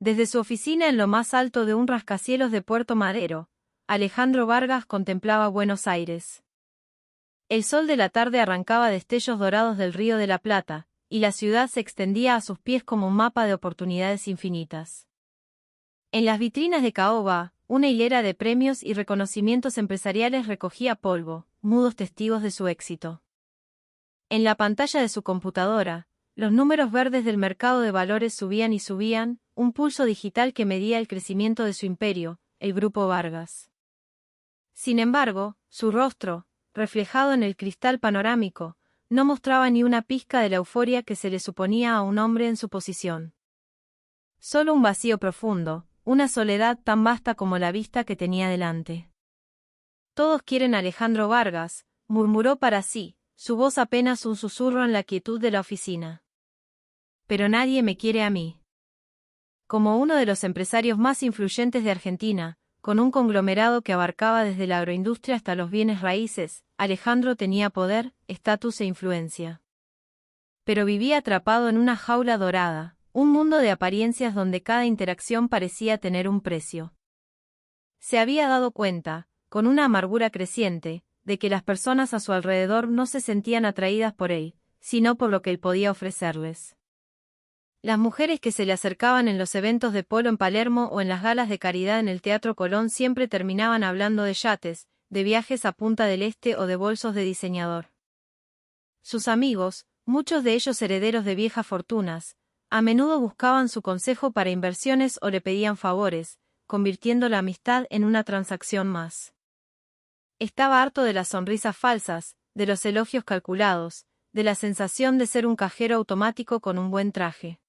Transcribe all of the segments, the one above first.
Desde su oficina en lo más alto de un rascacielos de Puerto Madero, Alejandro Vargas contemplaba Buenos Aires. El sol de la tarde arrancaba destellos dorados del Río de la Plata, y la ciudad se extendía a sus pies como un mapa de oportunidades infinitas. En las vitrinas de caoba, una hilera de premios y reconocimientos empresariales recogía polvo, mudos testigos de su éxito. En la pantalla de su computadora, los números verdes del mercado de valores subían y subían, un pulso digital que medía el crecimiento de su imperio, el Grupo Vargas. Sin embargo, su rostro, reflejado en el cristal panorámico, no mostraba ni una pizca de la euforia que se le suponía a un hombre en su posición. Solo un vacío profundo, una soledad tan vasta como la vista que tenía delante. Todos quieren a Alejandro Vargas, murmuró para sí, su voz apenas un susurro en la quietud de la oficina. Pero nadie me quiere a mí. Como uno de los empresarios más influyentes de Argentina, con un conglomerado que abarcaba desde la agroindustria hasta los bienes raíces, Alejandro tenía poder, estatus e influencia. Pero vivía atrapado en una jaula dorada, un mundo de apariencias donde cada interacción parecía tener un precio. Se había dado cuenta, con una amargura creciente, de que las personas a su alrededor no se sentían atraídas por él, sino por lo que él podía ofrecerles. Las mujeres que se le acercaban en los eventos de polo en Palermo o en las galas de caridad en el Teatro Colón siempre terminaban hablando de yates, de viajes a Punta del Este o de bolsos de diseñador. Sus amigos, muchos de ellos herederos de viejas fortunas, a menudo buscaban su consejo para inversiones o le pedían favores, convirtiendo la amistad en una transacción más. Estaba harto de las sonrisas falsas, de los elogios calculados, de la sensación de ser un cajero automático con un buen traje.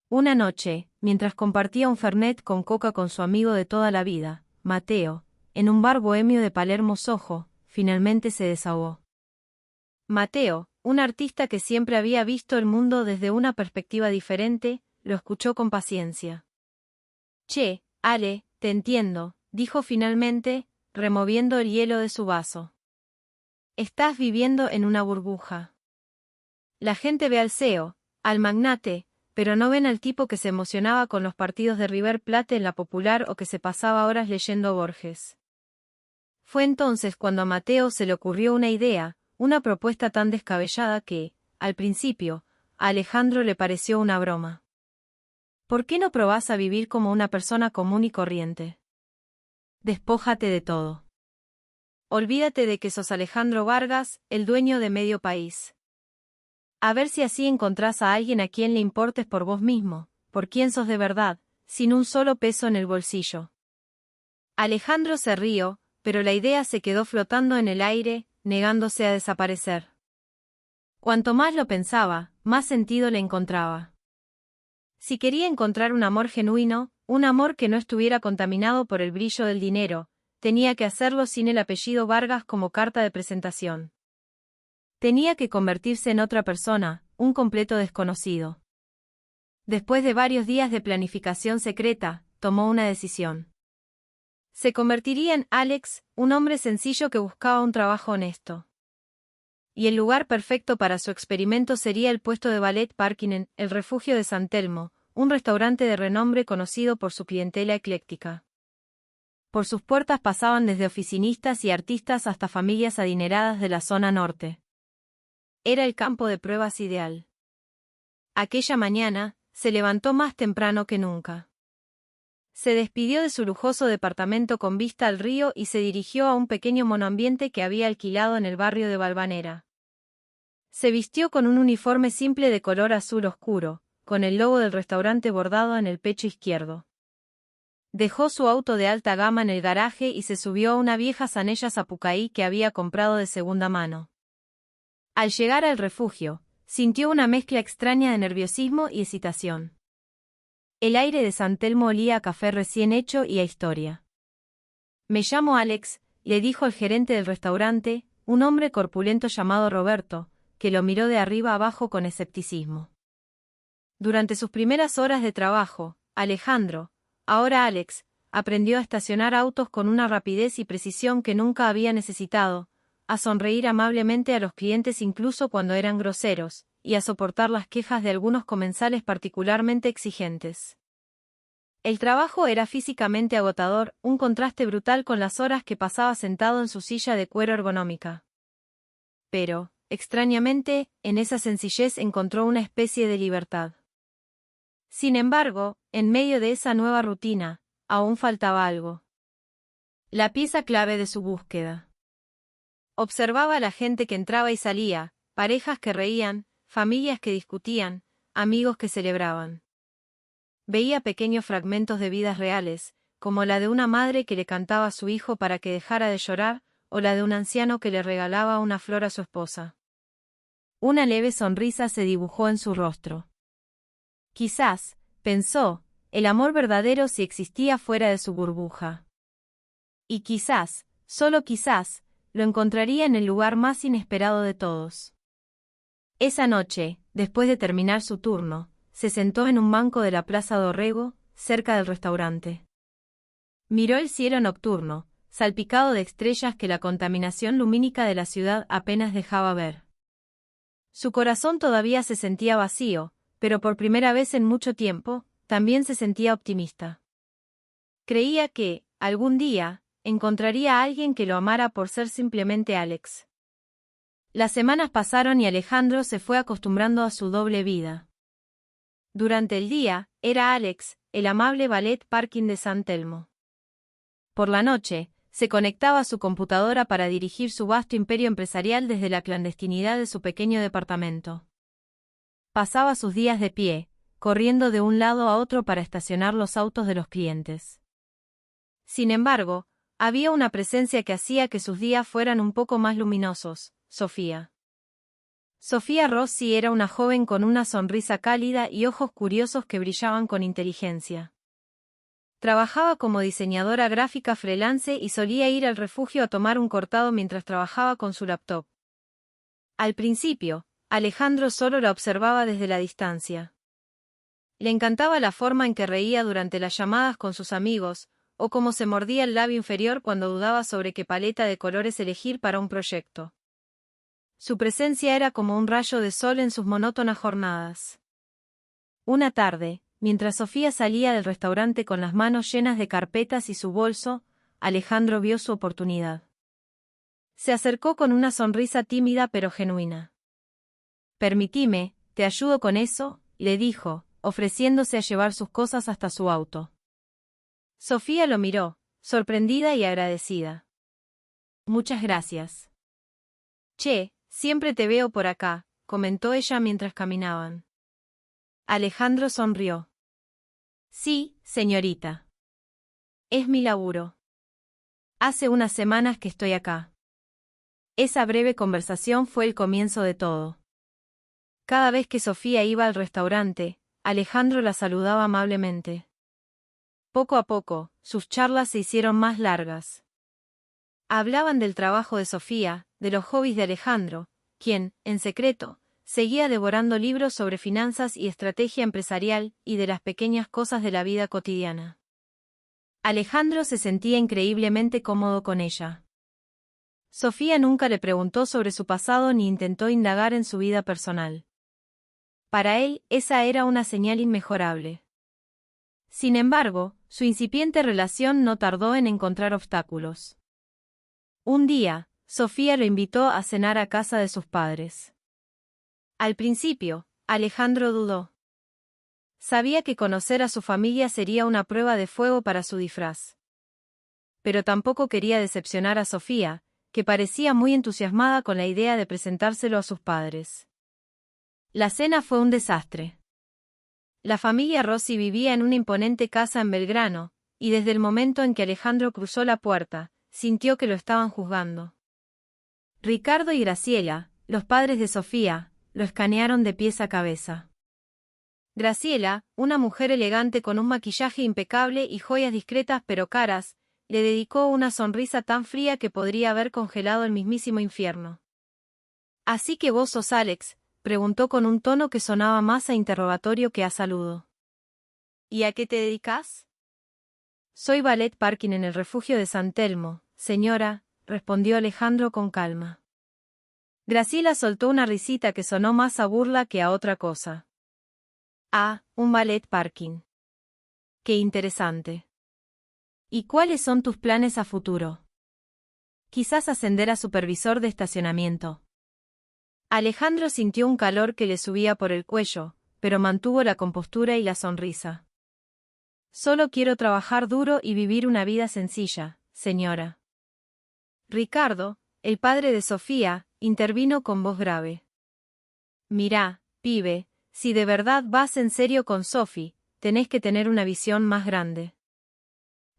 Una noche, mientras compartía un fernet con coca con su amigo de toda la vida, Mateo, en un bar bohemio de Palermo Soho, finalmente se desahogó. Mateo, un artista que siempre había visto el mundo desde una perspectiva diferente, lo escuchó con paciencia. «Che, Ale, te entiendo», dijo finalmente, removiendo el hielo de su vaso. «Estás viviendo en una burbuja. La gente ve al CEO, al magnate, pero no ven al tipo que se emocionaba con los partidos de River Plate en la Popular o que se pasaba horas leyendo Borges». Fue entonces cuando a Mateo se le ocurrió una idea, una propuesta tan descabellada que, al principio, a Alejandro le pareció una broma. «¿Por qué no probás a vivir como una persona común y corriente? Despójate de todo. Olvídate de que sos Alejandro Vargas, el dueño de medio país. A ver si así encontrás a alguien a quien le importes por vos mismo, por quién sos de verdad, sin un solo peso en el bolsillo». Alejandro se rió, pero la idea se quedó flotando en el aire, negándose a desaparecer. Cuanto más lo pensaba, más sentido le encontraba. Si quería encontrar un amor genuino, un amor que no estuviera contaminado por el brillo del dinero, tenía que hacerlo sin el apellido Vargas como carta de presentación. Tenía que convertirse en otra persona, un completo desconocido. Después de varios días de planificación secreta, tomó una decisión. Se convertiría en Alex, un hombre sencillo que buscaba un trabajo honesto. Y el lugar perfecto para su experimento sería el puesto de ballet parking en El Refugio de San Telmo, un restaurante de renombre conocido por su clientela ecléctica. Por sus puertas pasaban desde oficinistas y artistas hasta familias adineradas de la zona norte. Era el campo de pruebas ideal. Aquella mañana, se levantó más temprano que nunca. Se despidió de su lujoso departamento con vista al río y se dirigió a un pequeño monoambiente que había alquilado en el barrio de Valvanera. Se vistió con un uniforme simple de color azul oscuro, con el logo del restaurante bordado en el pecho izquierdo. Dejó su auto de alta gama en el garaje y se subió a una vieja Zanella Sapucaí que había comprado de segunda mano. Al llegar al refugio, sintió una mezcla extraña de nerviosismo y excitación. El aire de San Telmo olía a café recién hecho y a historia. «Me llamo Alex», le dijo el gerente del restaurante, un hombre corpulento llamado Roberto, que lo miró de arriba abajo con escepticismo. Durante sus primeras horas de trabajo, Alejandro, ahora Alex, aprendió a estacionar autos con una rapidez y precisión que nunca había necesitado, a sonreír amablemente a los clientes incluso cuando eran groseros, y a soportar las quejas de algunos comensales particularmente exigentes. El trabajo era físicamente agotador, un contraste brutal con las horas que pasaba sentado en su silla de cuero ergonómica. Pero, extrañamente, en esa sencillez encontró una especie de libertad. Sin embargo, en medio de esa nueva rutina, aún faltaba algo. La pieza clave de su búsqueda. Observaba a la gente que entraba y salía, parejas que reían, familias que discutían, amigos que celebraban. Veía pequeños fragmentos de vidas reales, como la de una madre que le cantaba a su hijo para que dejara de llorar, o la de un anciano que le regalaba una flor a su esposa. Una leve sonrisa se dibujó en su rostro. Quizás, pensó, el amor verdadero si existía fuera de su burbuja. Y quizás, solo quizás, lo encontraría en el lugar más inesperado de todos. Esa noche, después de terminar su turno, se sentó en un banco de la Plaza Dorrego, cerca del restaurante. Miró el cielo nocturno, salpicado de estrellas que la contaminación lumínica de la ciudad apenas dejaba ver. Su corazón todavía se sentía vacío, pero por primera vez en mucho tiempo, también se sentía optimista. Creía que, algún día, encontraría a alguien que lo amara por ser simplemente Alex. Las semanas pasaron y Alejandro se fue acostumbrando a su doble vida. Durante el día, era Alex, el amable ballet parking de San Telmo. Por la noche, se conectaba a su computadora para dirigir su vasto imperio empresarial desde la clandestinidad de su pequeño departamento. Pasaba sus días de pie, corriendo de un lado a otro para estacionar los autos de los clientes. Sin embargo, había una presencia que hacía que sus días fueran un poco más luminosos: Sofía. Sofía Rossi era una joven con una sonrisa cálida y ojos curiosos que brillaban con inteligencia. Trabajaba como diseñadora gráfica freelance y solía ir al refugio a tomar un cortado mientras trabajaba con su laptop. Al principio, Alejandro solo la observaba desde la distancia. Le encantaba la forma en que reía durante las llamadas con sus amigos, o cómo se mordía el labio inferior cuando dudaba sobre qué paleta de colores elegir para un proyecto. Su presencia era como un rayo de sol en sus monótonas jornadas. Una tarde, mientras Sofía salía del restaurante con las manos llenas de carpetas y su bolso, Alejandro vio su oportunidad. Se acercó con una sonrisa tímida pero genuina. «Permitime, te ayudo con eso», le dijo, ofreciéndose a llevar sus cosas hasta su auto. Sofía lo miró, sorprendida y agradecida. «Muchas gracias». «Che, siempre te veo por acá», comentó ella mientras caminaban. Alejandro sonrió. «Sí, señorita. Es mi laburo. Hace unas semanas que estoy acá». Esa breve conversación fue el comienzo de todo. Cada vez que Sofía iba al restaurante, Alejandro la saludaba amablemente. Poco a poco, sus charlas se hicieron más largas. Hablaban del trabajo de Sofía, de los hobbies de Alejandro, quien, en secreto, seguía devorando libros sobre finanzas y estrategia empresarial, y de las pequeñas cosas de la vida cotidiana. Alejandro se sentía increíblemente cómodo con ella. Sofía nunca le preguntó sobre su pasado ni intentó indagar en su vida personal. Para él, esa era una señal inmejorable. Sin embargo, su incipiente relación no tardó en encontrar obstáculos. Un día, Sofía lo invitó a cenar a casa de sus padres. Al principio, Alejandro dudó. Sabía que conocer a su familia sería una prueba de fuego para su disfraz. Pero tampoco quería decepcionar a Sofía, que parecía muy entusiasmada con la idea de presentárselo a sus padres. La cena fue un desastre. La familia Rossi vivía en una imponente casa en Belgrano, y desde el momento en que Alejandro cruzó la puerta, sintió que lo estaban juzgando. Ricardo y Graciela, los padres de Sofía, lo escanearon de pies a cabeza. Graciela, una mujer elegante con un maquillaje impecable y joyas discretas pero caras, le dedicó una sonrisa tan fría que podría haber congelado el mismísimo infierno. «¿Así que vos sos Alex?», preguntó con un tono que sonaba más a interrogatorio que a saludo. «¿Y a qué te dedicas?». «Soy ballet parking en el refugio de San Telmo, señora», respondió Alejandro con calma. Graciela soltó una risita que sonó más a burla que a otra cosa. «Ah, un ballet parking. Qué interesante. ¿Y cuáles son tus planes a futuro? Quizás ascender a supervisor de estacionamiento. Alejandro sintió un calor que le subía por el cuello, pero mantuvo la compostura y la sonrisa. Solo quiero trabajar duro y vivir una vida sencilla, señora. Ricardo, el padre de Sofía, intervino con voz grave. Mirá, pibe, si de verdad vas en serio con Sophie, tenés que tener una visión más grande.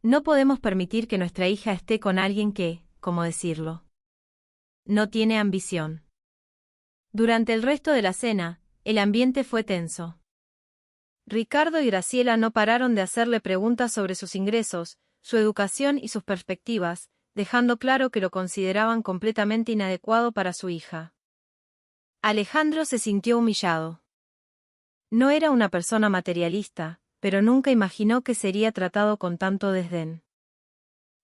No podemos permitir que nuestra hija esté con alguien que, ¿cómo decirlo?, no tiene ambición. Durante el resto de la cena, el ambiente fue tenso. Ricardo y Graciela no pararon de hacerle preguntas sobre sus ingresos, su educación y sus perspectivas, dejando claro que lo consideraban completamente inadecuado para su hija. Alejandro se sintió humillado. No era una persona materialista, pero nunca imaginó que sería tratado con tanto desdén.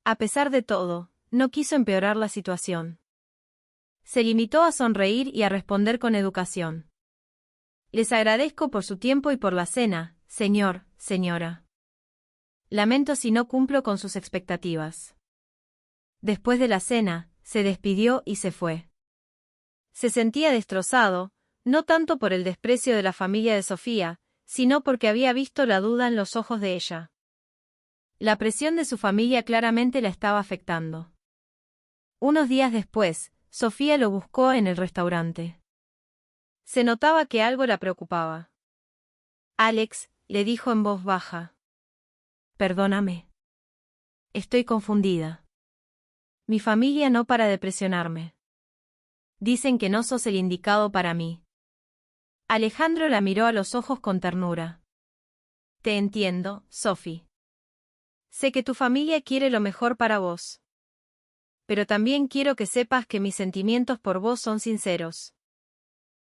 A pesar de todo, no quiso empeorar la situación. Se limitó a sonreír y a responder con educación. Les agradezco por su tiempo y por la cena, señora. Lamento si no cumplo con sus expectativas. Después de la cena, se despidió y se fue. Se sentía destrozado, no tanto por el desprecio de la familia de Sofía, sino porque había visto la duda en los ojos de ella. La presión de su familia claramente la estaba afectando. Unos días después, Sofía lo buscó en el restaurante. Se notaba que algo la preocupaba. Alex, le dijo en voz baja. Perdóname. Estoy confundida. Mi familia no para de presionarme. Dicen que no sos el indicado para mí. Alejandro la miró a los ojos con ternura. Te entiendo, Sophie. Sé que tu familia quiere lo mejor para vos. Pero también quiero que sepas que mis sentimientos por vos son sinceros.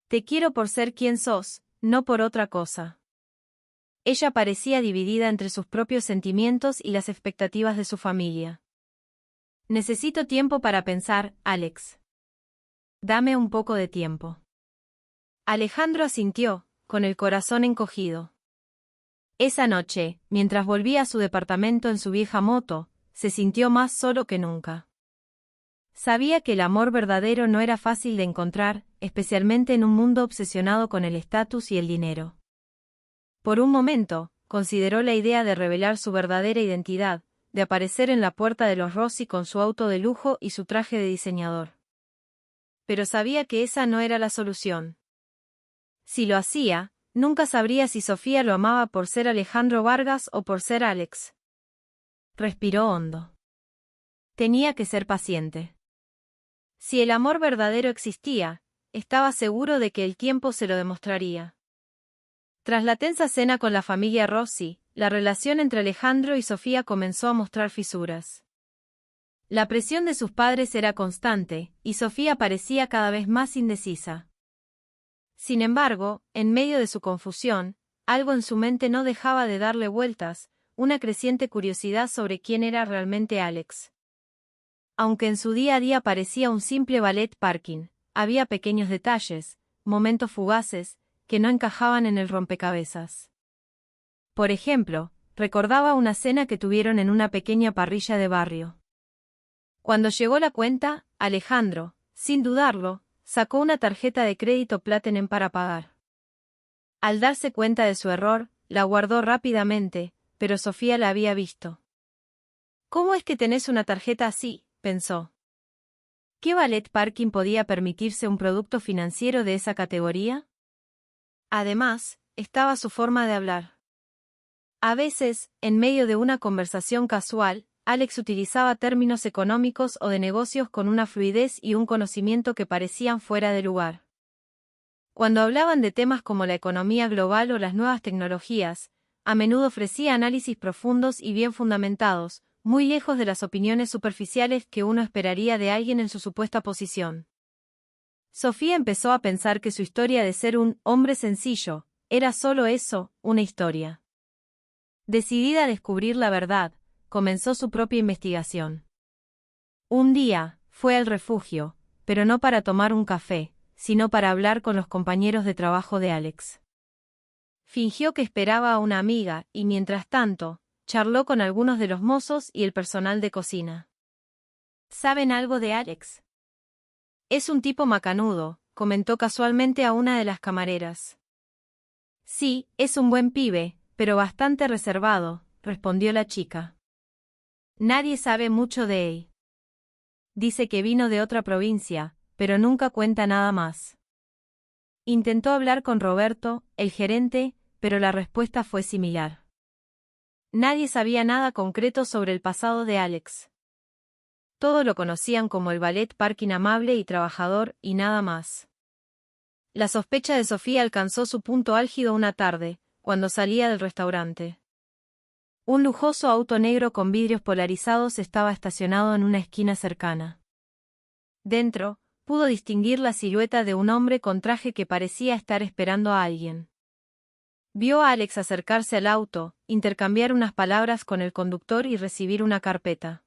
Te quiero por ser quien sos, no por otra cosa. Ella parecía dividida entre sus propios sentimientos y las expectativas de su familia. Necesito tiempo para pensar, Alex. Dame un poco de tiempo. Alejandro asintió, con el corazón encogido. Esa noche, mientras volvía a su departamento en su vieja moto, se sintió más solo que nunca. Sabía que el amor verdadero no era fácil de encontrar, especialmente en un mundo obsesionado con el estatus y el dinero. Por un momento, consideró la idea de revelar su verdadera identidad, de aparecer en la puerta de los Rossi con su auto de lujo y su traje de diseñador. Pero sabía que esa no era la solución. Si lo hacía, nunca sabría si Sofía lo amaba por ser Alejandro Vargas o por ser Alex. Respiró hondo. Tenía que ser paciente. Si el amor verdadero existía, estaba seguro de que el tiempo se lo demostraría. Tras la tensa cena con la familia Rossi, la relación entre Alejandro y Sofía comenzó a mostrar fisuras. La presión de sus padres era constante, y Sofía parecía cada vez más indecisa. Sin embargo, en medio de su confusión, algo en su mente no dejaba de darle vueltas, una creciente curiosidad sobre quién era realmente Alex. Aunque en su día a día parecía un simple ballet parking, había pequeños detalles, momentos fugaces, que no encajaban en el rompecabezas. Por ejemplo, recordaba una cena que tuvieron en una pequeña parrilla de barrio. Cuando llegó la cuenta, Alejandro, sin dudarlo, sacó una tarjeta de crédito Platinum para pagar. Al darse cuenta de su error, la guardó rápidamente, pero Sofía la había visto. ¿Cómo es que tenés una tarjeta así?, pensó. ¿Qué ballet parking podía permitirse un producto financiero de esa categoría? Además, estaba su forma de hablar. A veces, en medio de una conversación casual, Alex utilizaba términos económicos o de negocios con una fluidez y un conocimiento que parecían fuera de lugar. Cuando hablaban de temas como la economía global o las nuevas tecnologías, a menudo ofrecía análisis profundos y bien fundamentados, muy lejos de las opiniones superficiales que uno esperaría de alguien en su supuesta posición. Sofía empezó a pensar que su historia de ser un hombre sencillo era solo eso, una historia. Decidida a descubrir la verdad, comenzó su propia investigación. Un día, fue al refugio, pero no para tomar un café, sino para hablar con los compañeros de trabajo de Alex. Fingió que esperaba a una amiga y mientras tanto, charló con algunos de los mozos y el personal de cocina. ¿Saben algo de Alex? Es un tipo macanudo, comentó casualmente a una de las camareras. Sí, es un buen pibe, pero bastante reservado, respondió la chica. Nadie sabe mucho de él. Dice que vino de otra provincia, pero nunca cuenta nada más. Intentó hablar con Roberto, el gerente, pero la respuesta fue similar. Nadie sabía nada concreto sobre el pasado de Alex. Todo lo conocían como el ballet parking amable y trabajador, y nada más. La sospecha de Sofía alcanzó su punto álgido una tarde, cuando salía del restaurante. Un lujoso auto negro con vidrios polarizados estaba estacionado en una esquina cercana. Dentro, pudo distinguir la silueta de un hombre con traje que parecía estar esperando a alguien. Vio a Alex acercarse al auto, intercambiar unas palabras con el conductor y recibir una carpeta.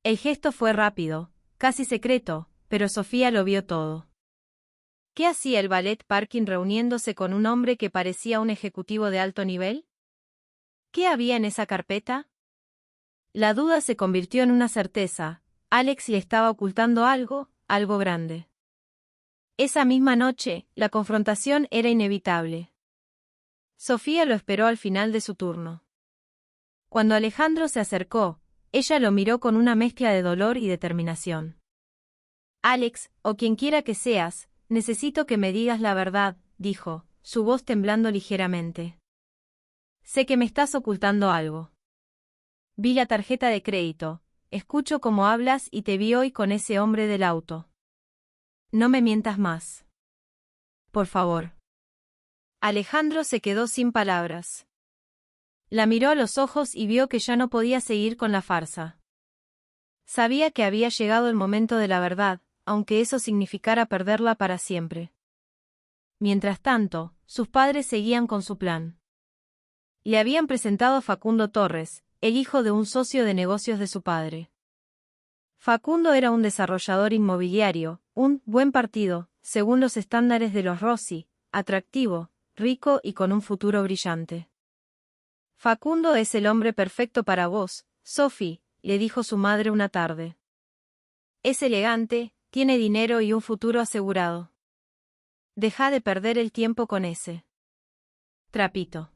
El gesto fue rápido, casi secreto, pero Sofía lo vio todo. ¿Qué hacía el ballet parking reuniéndose con un hombre que parecía un ejecutivo de alto nivel? ¿Qué había en esa carpeta? La duda se convirtió en una certeza. Alex le estaba ocultando algo, algo grande. Esa misma noche, la confrontación era inevitable. Sofía lo esperó al final de su turno. Cuando Alejandro se acercó, ella lo miró con una mezcla de dolor y determinación. Alex, o quien quiera que seas, necesito que me digas la verdad, dijo, su voz temblando ligeramente. Sé que me estás ocultando algo. Vi la tarjeta de crédito, escucho cómo hablas y te vi hoy con ese hombre del auto. No me mientas más. Por favor. Alejandro se quedó sin palabras. La miró a los ojos y vio que ya no podía seguir con la farsa. Sabía que había llegado el momento de la verdad, aunque eso significara perderla para siempre. Mientras tanto, sus padres seguían con su plan. Le habían presentado a Facundo Torres, el hijo de un socio de negocios de su padre. Facundo era un desarrollador inmobiliario, un buen partido, según los estándares de los Rossi, atractivo, rico y con un futuro brillante. Facundo es el hombre perfecto para vos, Sophie, le dijo su madre una tarde. Es elegante, tiene dinero y un futuro asegurado. Deja de perder el tiempo con ese trapito.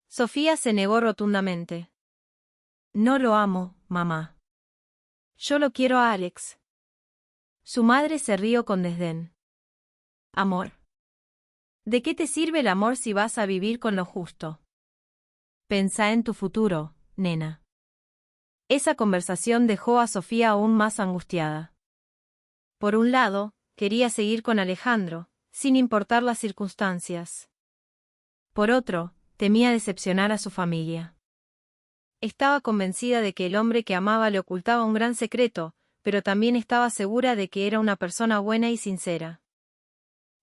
Sofía se negó rotundamente. No lo amo, mamá. Yo lo quiero a Alex. Su madre se rió con desdén. Amor. ¿De qué te sirve el amor si vas a vivir con lo justo? Pensá en tu futuro, nena. Esa conversación dejó a Sofía aún más angustiada. Por un lado, quería seguir con Alejandro, sin importar las circunstancias. Por otro, temía decepcionar a su familia. Estaba convencida de que el hombre que amaba le ocultaba un gran secreto, pero también estaba segura de que era una persona buena y sincera.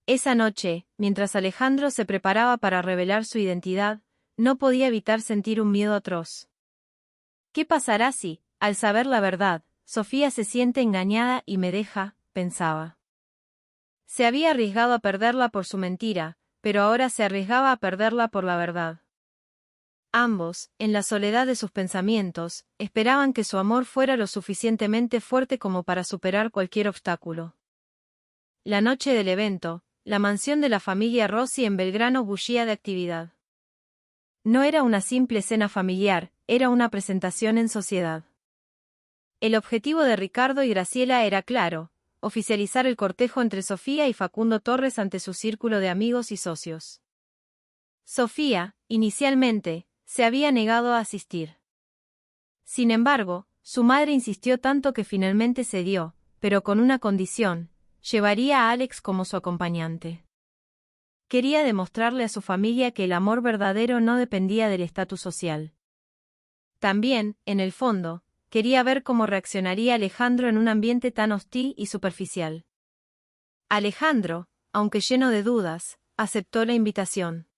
Esa noche, mientras Alejandro se preparaba para revelar su identidad, no podía evitar sentir un miedo atroz. ¿Qué pasará si, al saber la verdad, Sofía se siente engañada y me deja?, pensaba. Se había arriesgado a perderla por su mentira, pero ahora se arriesgaba a perderla por la verdad. Ambos, en la soledad de sus pensamientos, esperaban que su amor fuera lo suficientemente fuerte como para superar cualquier obstáculo. La noche del evento, la mansión de la familia Rossi en Belgrano bullía de actividad. No era una simple cena familiar, era una presentación en sociedad. El objetivo de Ricardo y Graciela era claro: oficializar el cortejo entre Sofía y Facundo Torres ante su círculo de amigos y socios. Sofía, inicialmente, se había negado a asistir. Sin embargo, su madre insistió tanto que finalmente cedió, pero con una condición: llevaría a Alex como su acompañante. Quería demostrarle a su familia que el amor verdadero no dependía del estatus social. También, en el fondo, quería ver cómo reaccionaría Alejandro en un ambiente tan hostil y superficial. Alejandro, aunque lleno de dudas, aceptó la invitación.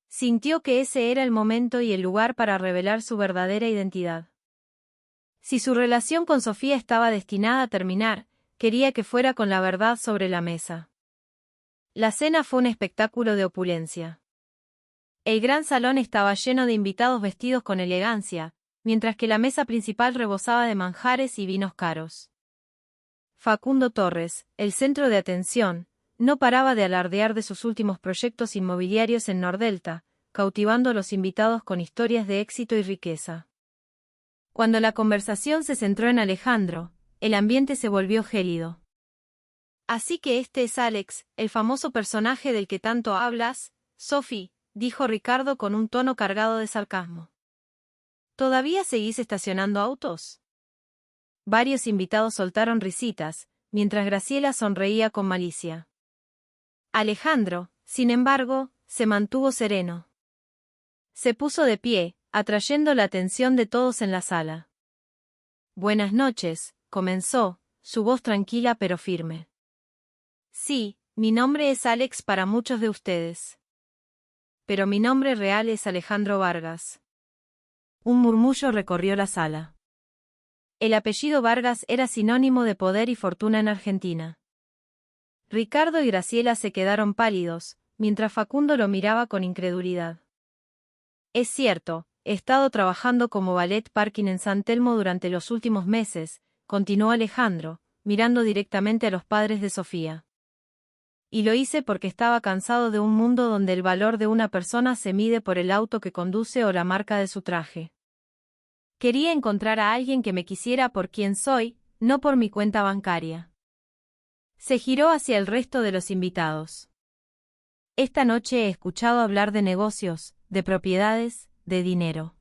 Sintió que ese era el momento y el lugar para revelar su verdadera identidad. Si su relación con Sofía estaba destinada a terminar, quería que fuera con la verdad sobre la mesa. La cena fue un espectáculo de opulencia. El gran salón estaba lleno de invitados vestidos con elegancia, mientras que la mesa principal rebosaba de manjares y vinos caros. Facundo Torres, el centro de atención, no paraba de alardear de sus últimos proyectos inmobiliarios en Nordelta, cautivando a los invitados con historias de éxito y riqueza. Cuando la conversación se centró en Alejandro, el ambiente se volvió gélido. «Así que este es Alex, el famoso personaje del que tanto hablas, Sophie», dijo Ricardo con un tono cargado de sarcasmo. «¿Todavía seguís estacionando autos?». Varios invitados soltaron risitas, mientras Graciela sonreía con malicia. Alejandro, sin embargo, se mantuvo sereno. Se puso de pie, atrayendo la atención de todos en la sala. «Buenas noches», comenzó, su voz tranquila pero firme. «Sí, mi nombre es Alex para muchos de ustedes. Pero mi nombre real es Alejandro Vargas». Un murmullo recorrió la sala. El apellido Vargas era sinónimo de poder y fortuna en Argentina. Ricardo y Graciela se quedaron pálidos, mientras Facundo lo miraba con incredulidad. «Es cierto, he estado trabajando como ballet parking en San Telmo durante los últimos meses», continuó Alejandro, mirando directamente a los padres de Sofía. «Y lo hice porque estaba cansado de un mundo donde el valor de una persona se mide por el auto que conduce o la marca de su traje. Quería encontrar a alguien que me quisiera por quien soy, no por mi cuenta bancaria». Se giró hacia el resto de los invitados. «Esta noche he escuchado hablar de negocios, de propiedades, de dinero.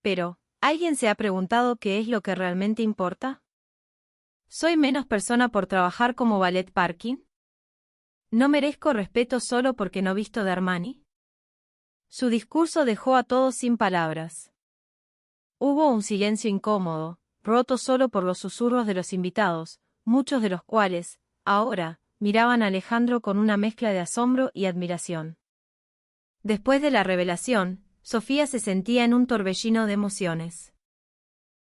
Pero, ¿alguien se ha preguntado qué es lo que realmente importa? ¿Soy menos persona por trabajar como ballet parking? ¿No merezco respeto solo porque no visto de Armani?». Su discurso dejó a todos sin palabras. Hubo un silencio incómodo, roto solo por los susurros de los invitados, muchos de los cuales, ahora, miraban a Alejandro con una mezcla de asombro y admiración. Después de la revelación, Sofía se sentía en un torbellino de emociones.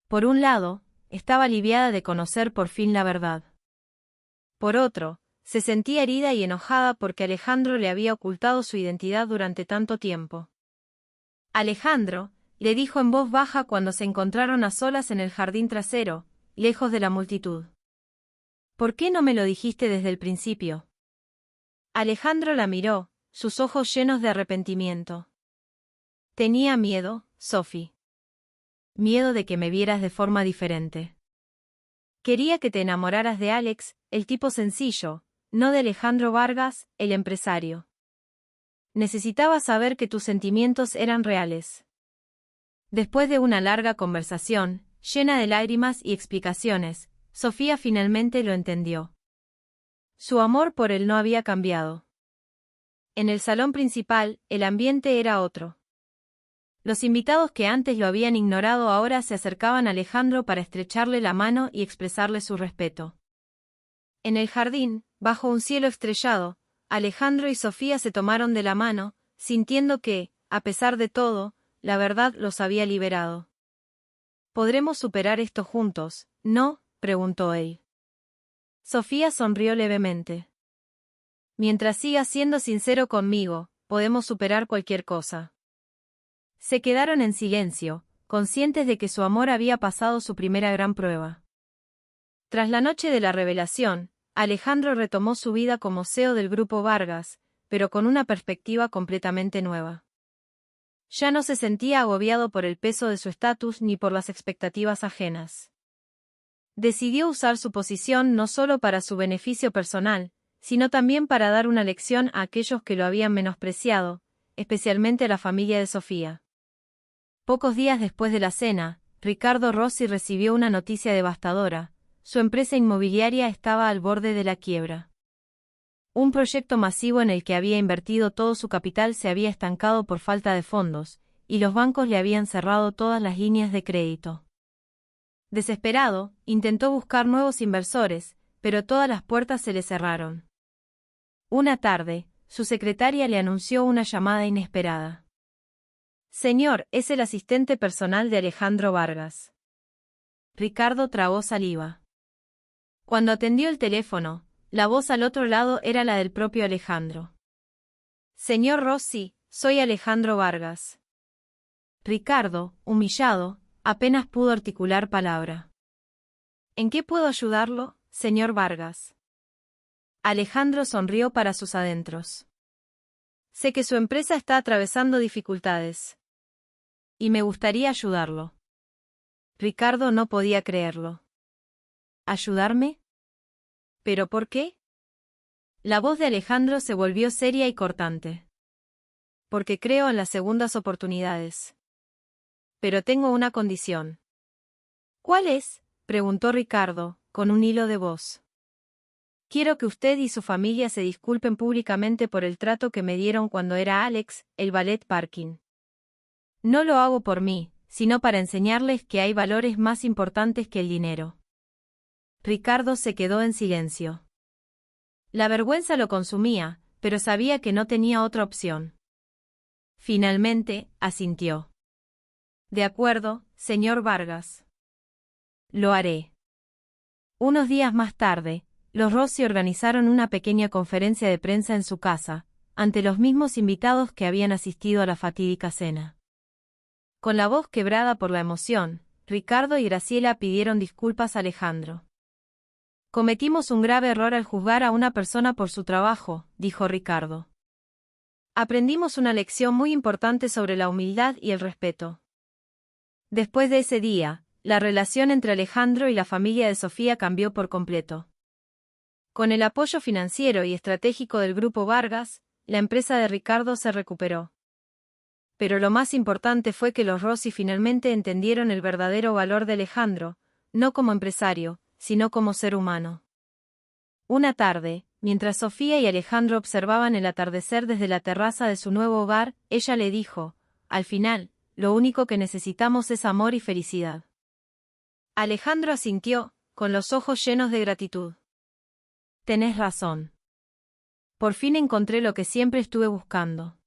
Por un lado, estaba aliviada de conocer por fin la verdad. Por otro, se sentía herida y enojada porque Alejandro le había ocultado su identidad durante tanto tiempo. «Alejandro», le dijo en voz baja cuando se encontraron a solas en el jardín trasero, lejos de la multitud. «¿Por qué no me lo dijiste desde el principio?». Alejandro la miró, sus ojos llenos de arrepentimiento. «Tenía miedo, Sophie. Miedo de que me vieras de forma diferente. Quería que te enamoraras de Alex, el tipo sencillo, no de Alejandro Vargas, el empresario. Necesitaba saber que tus sentimientos eran reales». Después de una larga conversación, llena de lágrimas y explicaciones, Sofía finalmente lo entendió. Su amor por él no había cambiado. En el salón principal, el ambiente era otro. Los invitados que antes lo habían ignorado ahora se acercaban a Alejandro para estrecharle la mano y expresarle su respeto. En el jardín, bajo un cielo estrellado, Alejandro y Sofía se tomaron de la mano, sintiendo que, a pesar de todo, la verdad los había liberado. «¿Podremos superar esto juntos, no?», preguntó él. Sofía sonrió levemente. «Mientras sigas siendo sincero conmigo, podemos superar cualquier cosa». Se quedaron en silencio, conscientes de que su amor había pasado su primera gran prueba. Tras la noche de la revelación, Alejandro retomó su vida como CEO del Grupo Vargas, pero con una perspectiva completamente nueva. Ya no se sentía agobiado por el peso de su estatus ni por las expectativas ajenas. Decidió usar su posición no solo para su beneficio personal, sino también para dar una lección a aquellos que lo habían menospreciado, especialmente a la familia de Sofía. Pocos días después de la cena, Ricardo Rossi recibió una noticia devastadora: su empresa inmobiliaria estaba al borde de la quiebra. Un proyecto masivo en el que había invertido todo su capital se había estancado por falta de fondos, y los bancos le habían cerrado todas las líneas de crédito. Desesperado, intentó buscar nuevos inversores, pero todas las puertas se le cerraron. Una tarde, su secretaria le anunció una llamada inesperada. «Señor, es el asistente personal de Alejandro Vargas». Ricardo tragó saliva. Cuando atendió el teléfono, la voz al otro lado era la del propio Alejandro. «Señor Rossi, Soy Alejandro Vargas. Ricardo, humillado, apenas pudo articular palabra. ¿En qué puedo ayudarlo, señor Vargas? Alejandro sonrió para sus adentros. Sé que su empresa está atravesando dificultades. Y me gustaría ayudarlo. Ricardo no podía creerlo. ¿Ayudarme? ¿Pero por qué? La voz de Alejandro se volvió seria y cortante. Porque creo en las segundas oportunidades. Pero tengo una condición. ¿Cuál es?, preguntó Ricardo, con un hilo de voz. Quiero que usted y su familia se disculpen públicamente por el trato que me dieron cuando era Alex, el ballet parking. No lo hago por mí, sino para enseñarles que hay valores más importantes que el dinero. Ricardo se quedó en silencio. La vergüenza lo consumía, pero sabía que no tenía otra opción. Finalmente, asintió. De acuerdo, señor Vargas. Lo haré. Unos días más tarde, los Rossi organizaron una pequeña conferencia de prensa en su casa, ante los mismos invitados que habían asistido a la fatídica cena. Con la voz quebrada por la emoción, Ricardo y Graciela pidieron disculpas a Alejandro. Cometimos un grave error al juzgar a una persona por su trabajo, dijo Ricardo. Aprendimos una lección muy importante sobre la humildad y el respeto. Después de ese día, la relación entre Alejandro y la familia de Sofía cambió por completo. Con el apoyo financiero y estratégico del Grupo Vargas, la empresa de Ricardo se recuperó. Pero lo más importante fue que los Rossi finalmente entendieron el verdadero valor de Alejandro, no como empresario, sino como ser humano. Una tarde, mientras Sofía y Alejandro observaban el atardecer desde la terraza de su nuevo hogar, ella le dijo, al final, lo único que necesitamos es amor y felicidad. Alejandro asintió, con los ojos llenos de gratitud. Tenés razón. Por fin encontré lo que siempre estuve buscando.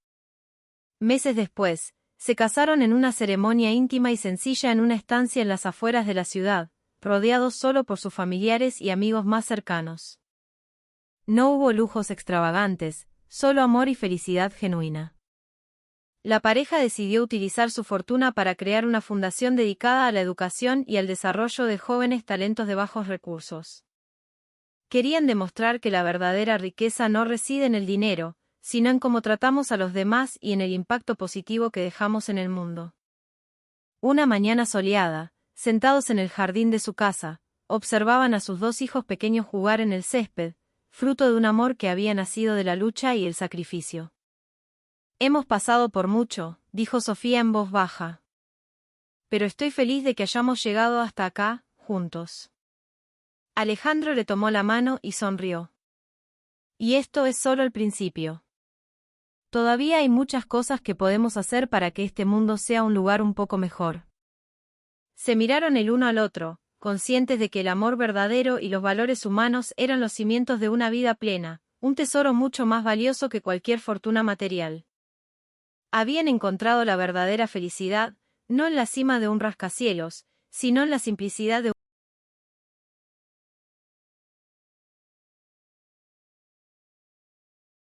Meses después, se casaron en una ceremonia íntima y sencilla en una estancia en las afueras de la ciudad, rodeados solo por sus familiares y amigos más cercanos. No hubo lujos extravagantes, solo amor y felicidad genuina. La pareja decidió utilizar su fortuna para crear una fundación dedicada a la educación y al desarrollo de jóvenes talentos de bajos recursos. Querían demostrar que la verdadera riqueza no reside en el dinero, sino en cómo tratamos a los demás y en el impacto positivo que dejamos en el mundo. Una mañana soleada, sentados en el jardín de su casa, observaban a sus dos hijos pequeños jugar en el césped, fruto de un amor que había nacido de la lucha y el sacrificio. Hemos pasado por mucho, dijo Sofía en voz baja. Pero estoy feliz de que hayamos llegado hasta acá, juntos. Alejandro le tomó la mano y sonrió. Y esto es solo el principio. Todavía hay muchas cosas que podemos hacer para que este mundo sea un lugar un poco mejor. Se miraron el uno al otro, conscientes de que el amor verdadero y los valores humanos eran los cimientos de una vida plena, un tesoro mucho más valioso que cualquier fortuna material. Habían encontrado la verdadera felicidad, no en la cima de un rascacielos, sino en la simplicidad de